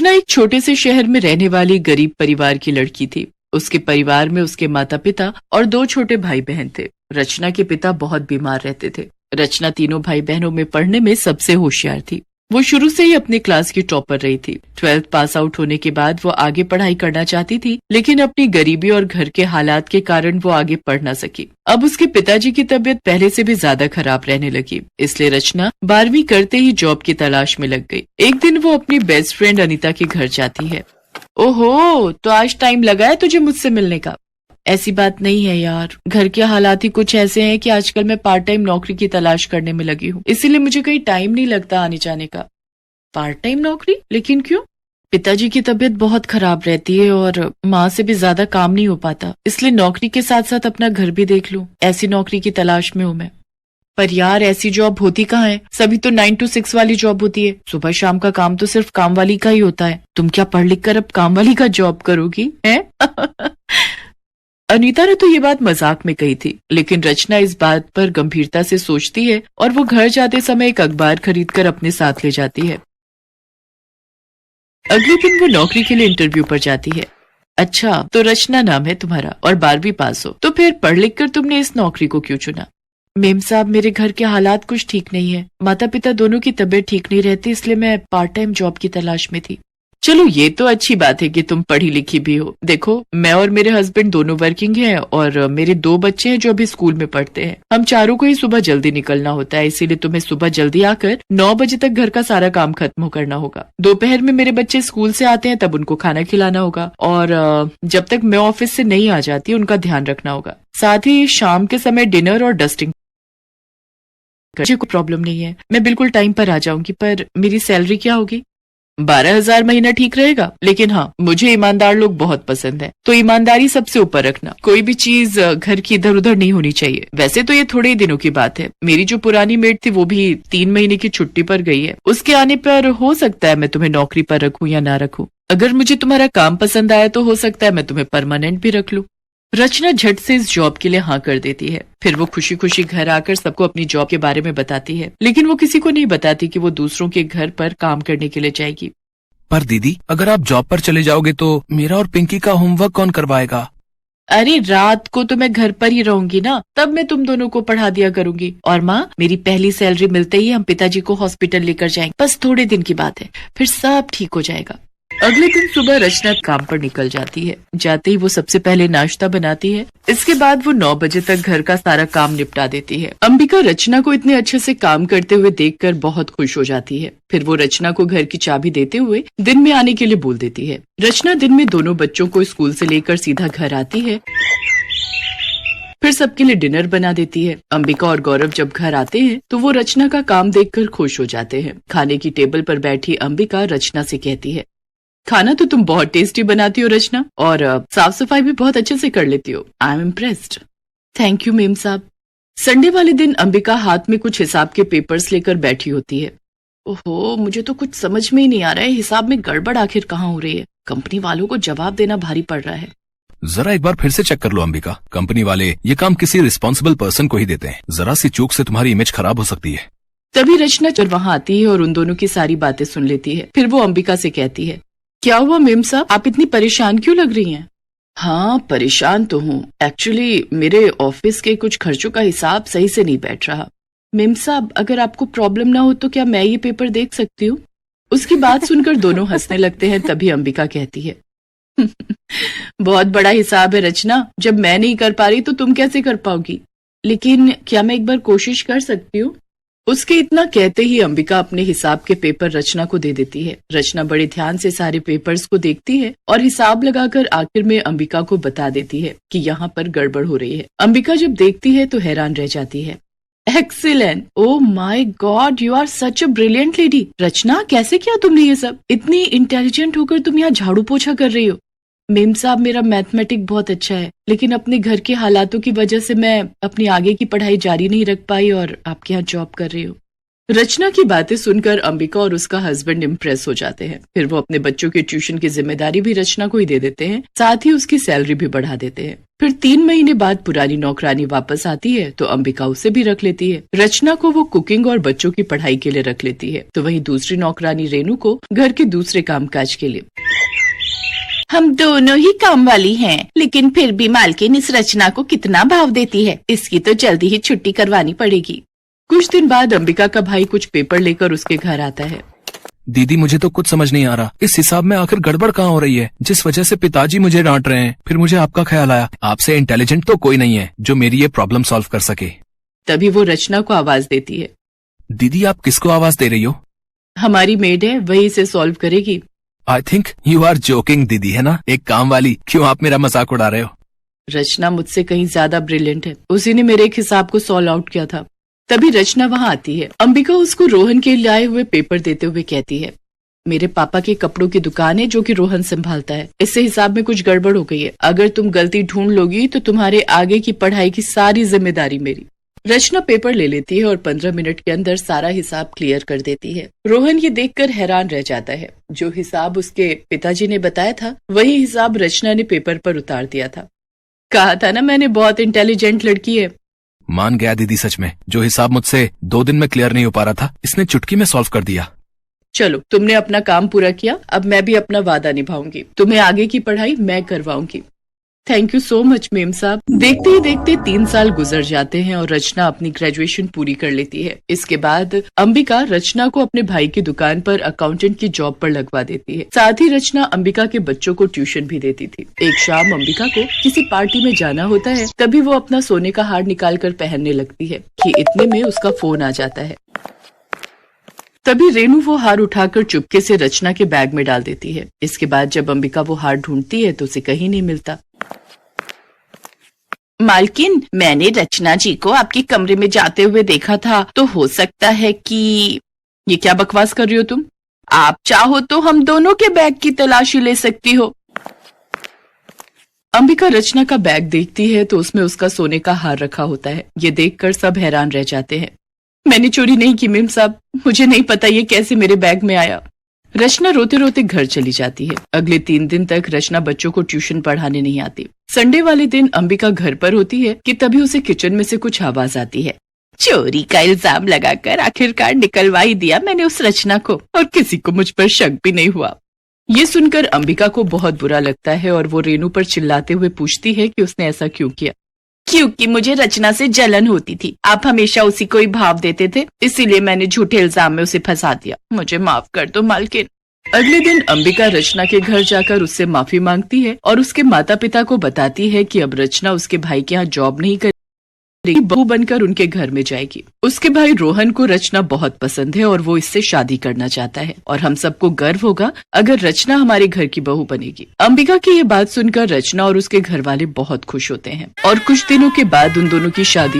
रचना एक छोटे से शहर में रहने वाली गरीब परिवार की लड़की थी। उसके परिवार में उसके माता पिता और 2 छोटे भाई बहन थे। रचना के पिता बहुत बीमार रहते थे। रचना तीनों भाई बहनों में पढ़ने में सबसे होशियार थी। वो शुरू से ही अपनी क्लास की टॉपर रही थी। 12th पास आउट होने के बाद वो आगे पढ़ाई करना चाहती थी, लेकिन अपनी गरीबी और घर के हालात के कारण वो आगे पढ़ न सकी। अब उसके पिताजी की तबीयत पहले से भी ज्यादा खराब रहने लगी, इसलिए रचना 12वीं करते ही जॉब की तलाश में लग गई। एक दिन वो अपनी बेस्ट फ्रेंड अनीता के घर जाती है। ओहो, तो आज टाइम लगा है तुझे मुझसे मिलने का? ऐसी बात नहीं है यार, घर के हालात ही कुछ ऐसे हैं कि आजकल मैं पार्ट टाइम नौकरी की तलाश करने में लगी हूँ, इसीलिए मुझे कहीं टाइम नहीं लगता आने जाने का। पार्ट टाइम नौकरी? लेकिन क्यों? पिताजी की तबीयत बहुत खराब रहती है और माँ से भी ज्यादा काम नहीं हो पाता, इसलिए नौकरी के साथ साथ अपना घर भी देख लूं, ऐसी नौकरी की तलाश में हूँ मैं। पर यार ऐसी जॉब होती कहाँ है? सभी तो 9 to 6 वाली जॉब होती है। सुबह शाम का काम तो सिर्फ काम वाली का ही होता है। तुम क्या पढ़ लिख कर अब काम वाली का जॉब करोगी हैं? अनीता ने तो ये बात मजाक में कही थी, लेकिन रचना इस बात पर गंभीरता से सोचती है और वो घर जाते समय एक अखबार खरीदकर अपने साथ ले जाती है। अगले दिन वो नौकरी के लिए इंटरव्यू पर जाती है। अच्छा, तो रचना नाम है तुम्हारा और 12वीं पास हो, तो फिर पढ़ लिख कर तुमने इस नौकरी को क्यों चुना? मेम साहब, मेरे घर के हालात कुछ ठीक नहीं है। माता पिता दोनों की तबीयत ठीक नहीं रहती, इसलिए मैं पार्ट टाइम जॉब की तलाश में थी। चलो ये तो अच्छी बात है कि तुम पढ़ी लिखी भी हो। देखो, मैं और मेरे हस्बैंड दोनों वर्किंग हैं और मेरे 2 बच्चे हैं जो अभी स्कूल में पढ़ते हैं। हम चारों को ही सुबह जल्दी निकलना होता है, इसीलिए तुम्हें सुबह जल्दी आकर 9 बजे तक घर का सारा काम खत्म करना होगा। दोपहर में मेरे बच्चे स्कूल से आते हैं, तब उनको खाना खिलाना होगा और जब तक मैं ऑफिस से नहीं आ जाती उनका ध्यान रखना होगा। साथ ही शाम के समय डिनर और डस्टिंग। मुझे कोई प्रॉब्लम नहीं है, मैं बिल्कुल टाइम पर आ जाऊंगी। पर मेरी सैलरी क्या होगी? 12,000 महीना ठीक रहेगा, लेकिन हाँ, मुझे ईमानदार लोग बहुत पसंद है, तो ईमानदारी सबसे ऊपर रखना। कोई भी चीज घर की इधर उधर नहीं होनी चाहिए। वैसे तो ये थोड़े ही दिनों की बात है। मेरी जो पुरानी मेड थी वो भी 3 महीने की छुट्टी पर गई है। उसके आने पर हो सकता है मैं तुम्हें नौकरी पर रखूं या ना रखूं। अगर मुझे तुम्हारा काम पसंद आया तो हो सकता है मैं तुम्हें परमानेंट भी रख लूं। रचना झट से इस जॉब के लिए हाँ कर देती है। फिर वो खुशी खुशी घर आकर सबको अपनी जॉब के बारे में बताती है, लेकिन वो किसी को नहीं बताती कि वो दूसरों के घर पर काम करने के लिए जाएगी। पर दीदी, अगर आप जॉब पर चले जाओगे तो मेरा और पिंकी का होमवर्क कौन करवाएगा? अरे रात को तो मैं घर पर ही रहूंगी ना, तब मैं तुम दोनों को पढ़ा दिया करूंगी। और माँ, मेरी पहली सैलरी मिलते ही हम पिताजी को हॉस्पिटल लेकर जाएंगे। बस थोड़े दिन की बात है, फिर सब ठीक हो जाएगा। अगले दिन सुबह रचना काम पर निकल जाती है। जाते ही वो सबसे पहले नाश्ता बनाती है। इसके बाद वो 9 बजे तक घर का सारा काम निपटा देती है। अंबिका रचना को इतने अच्छे से काम करते हुए देखकर बहुत खुश हो जाती है। फिर वो रचना को घर की चाबी देते हुए दिन में आने के लिए बोल देती है। रचना दिन में दोनों बच्चों को स्कूल से लेकर सीधा घर आती है, फिर सबके लिए डिनर बना देती है। अंबिका और गौरव जब घर आते हैं तो वो रचना का काम देखकर खुश हो जाते हैं। खाने की टेबल पर बैठी अंबिका रचना से कहती है, खाना तो तुम बहुत टेस्टी बनाती हो रचना, और साफ सफाई भी बहुत अच्छे से कर लेती हो। I am impressed. Thank you ma'am साहब। संडे वाले दिन अंबिका हाथ में कुछ हिसाब के पेपर्स लेकर बैठी होती है। ओहो, मुझे तो कुछ समझ में ही नहीं आ रहा है, हिसाब में गड़बड़ आखिर कहाँ हो रही है। कंपनी वालों को जवाब देना भारी पड़ रहा है। जरा एक बार फिर से चेक कर लो अंबिका, कंपनी वाले ये काम किसी रिस्पॉन्सिबल पर्सन को ही देते हैं। जरा सी चूक से तुम्हारी इमेज खराब हो सकती है। तभी रचना जब वहाँ आती है और उन दोनों की सारी बातें सुन लेती है। फिर वो अंबिका से कहती है, क्या हुआ मेम साहब, आप इतनी परेशान क्यों लग रही हैं? हाँ, परेशान तो हूँ। एक्चुअली मेरे ऑफिस के कुछ खर्चों का हिसाब सही से नहीं बैठ रहा। मेम साहब, अगर आपको प्रॉब्लम ना हो तो क्या मैं ये पेपर देख सकती हूँ? उसकी बात सुनकर दोनों हंसने लगते हैं। तभी अंबिका कहती है, बहुत बड़ा हिसाब है रचना, जब मैं नहीं कर पा रही तो तुम कैसे कर पाओगी? लेकिन क्या मैं एक बार कोशिश कर सकती हूँ? उसके इतना कहते ही अंबिका अपने हिसाब के पेपर रचना को दे देती है। रचना बड़े ध्यान से सारे पेपर्स को देखती है और हिसाब लगाकर आखिर में अंबिका को बता देती है कि यहाँ पर गड़बड़ हो रही है। अंबिका जब देखती है तो हैरान रह जाती है। Excellent, oh my God, you are such a brilliant lady. Rachna, कैसे किया तुमने ये सब? इतनी इंटेलिजेंट होकर तुम यहाँ झाड़ू पोछा कर रही हो। मेम साहब, मेरा मैथमेटिक बहुत अच्छा है, लेकिन अपने घर के हालातों की वजह से मैं अपनी आगे की पढ़ाई जारी नहीं रख पाई और आपके यहाँ जॉब कर रही हूँ। रचना की बातें सुनकर अंबिका और उसका हस्बैंड इम्प्रेस हो जाते हैं। फिर वो अपने बच्चों के ट्यूशन की जिम्मेदारी भी रचना को ही दे देते हैं, साथ ही उसकी सैलरी भी बढ़ा देते हैं। फिर 3 महीने बाद पुरानी नौकरानी वापस आती है तो अंबिका उसे भी रख लेती है। रचना को वो कुकिंग और बच्चों की पढ़ाई के लिए रख लेती है, तो वहीं दूसरी नौकरानी रेनू को घर के दूसरे कामकाज के लिए। हम दोनों ही काम वाली हैं, लेकिन फिर भी मालकिन इस रचना को कितना भाव देती है। इसकी तो जल्दी ही छुट्टी करवानी पड़ेगी। कुछ दिन बाद अंबिका का भाई कुछ पेपर लेकर उसके घर आता है। दीदी मुझे तो कुछ समझ नहीं आ रहा, इस हिसाब में आखिर गड़बड़ कहाँ हो रही है, जिस वजह से पिताजी मुझे डांट रहे हैं। फिर मुझे आपका ख्याल आया, आपसे इंटेलिजेंट तो कोई नहीं है जो मेरी ये प्रॉब्लम सॉल्व कर सके। तभी वो रचना को आवाज देती है। दीदी आप किसको आवाज दे रही हो? हमारी मेड है, वही इसे सॉल्व करेगी। I think you are joking दीदी, है ना? एक काम वाली, क्यों आप मेरा मजाक उड़ा रहे हो? रचना मुझसे कहीं ज्यादा ब्रिलियंट है, उसी ने मेरे एक हिसाब को सॉल्व आउट किया था। तभी रचना वहाँ आती है। अंबिका उसको रोहन के लाए हुए पेपर देते हुए कहती है, मेरे पापा के कपड़ों की दुकान है जो कि रोहन संभालता है। इससे हिसाब में कुछ गड़बड़ हो गई है। अगर तुम गलती ढूंढ लोगी तो तुम्हारे आगे की पढ़ाई की सारी जिम्मेदारी मेरी। रचना पेपर ले लेती है और 15 मिनट के अंदर सारा हिसाब क्लियर कर देती है। रोहन ये देखकर हैरान रह जाता है। जो हिसाब उसके पिताजी ने बताया था वही हिसाब रचना ने पेपर पर उतार दिया था। कहा था ना मैंने, बहुत इंटेलिजेंट लड़की है। मान गया दीदी, सच में जो हिसाब मुझसे 2 दिन में क्लियर नहीं हो पा रहा था, इसने चुटकी में सॉल्व कर दिया। चलो, तुमने अपना काम पूरा किया, अब मैं भी अपना वादा निभाऊंगी। तुम्हें आगे की पढ़ाई मैं करवाऊंगी। Thank you so much ma'am साहब। देखते ही देखते 3 साल गुजर जाते हैं और रचना अपनी ग्रेजुएशन पूरी कर लेती है। इसके बाद अंबिका रचना को अपने भाई की दुकान पर अकाउंटेंट की जॉब पर लगवा देती है। साथ ही रचना अंबिका के बच्चों को ट्यूशन भी देती थी। एक शाम अंबिका को किसी पार्टी में जाना होता है, तभी वो अपना सोने का हार निकाल कर पहनने लगती है कि इतने में उसका फोन आ जाता है। तभी रेनू वो हार उठाकर चुपके से रचना के बैग में डाल देती है। इसके बाद जब अंबिका वो हार ढूंढती है तो उसे कहीं नहीं मिलता। मालकिन, मैंने रचना जी को आपके कमरे में जाते हुए देखा था, तो हो सकता है कि... ये क्या बकवास कर रही हो तुम? आप चाहो तो हम दोनों के बैग की तलाशी ले सकती हो। अंबिका रचना का बैग देखती है तो उसमें उसका सोने का हार रखा होता है। ये देखकर सब हैरान रह जाते हैं। मैंने चोरी नहीं की मेम साहब, मुझे नहीं पता ये कैसे मेरे बैग में आया। रचना रोते रोते घर चली जाती है। अगले 3 दिन तक रचना बच्चों को ट्यूशन पढ़ाने नहीं आती। संडे वाले दिन अंबिका घर पर होती है कि तभी उसे किचन में से कुछ आवाज आती है। चोरी का इल्जाम लगाकर आखिरकार निकलवा ही दिया मैंने उस रचना को, और किसी को मुझ पर शक भी नहीं हुआ। ये सुनकर अंबिका को बहुत बुरा लगता है और वो रेनू पर चिल्लाते हुए पूछती है कि उसने ऐसा क्यों किया। क्योंकि मुझे रचना से जलन होती थी। आप हमेशा उसी को ही भाव देते थे, इसीलिए मैंने झूठे इल्जाम में उसे फंसा दिया। मुझे माफ कर दो मालकिन। अगले दिन अंबिका रचना के घर जाकर उससे माफी मांगती है और उसके माता पिता को बताती है कि अब रचना उसके भाई के यहाँ जॉब नहीं करेगी, बहू बनकर उनके घर में जाएगी। उसके भाई रोहन को रचना बहुत पसंद है और वो इससे शादी करना चाहता है और हम सबको गर्व होगा अगर रचना हमारे घर की बहू बनेगी। अंबिका की ये बात सुनकर रचना और उसके घर वाले बहुत खुश होते हैं और कुछ दिनों के बाद उन दोनों की शादी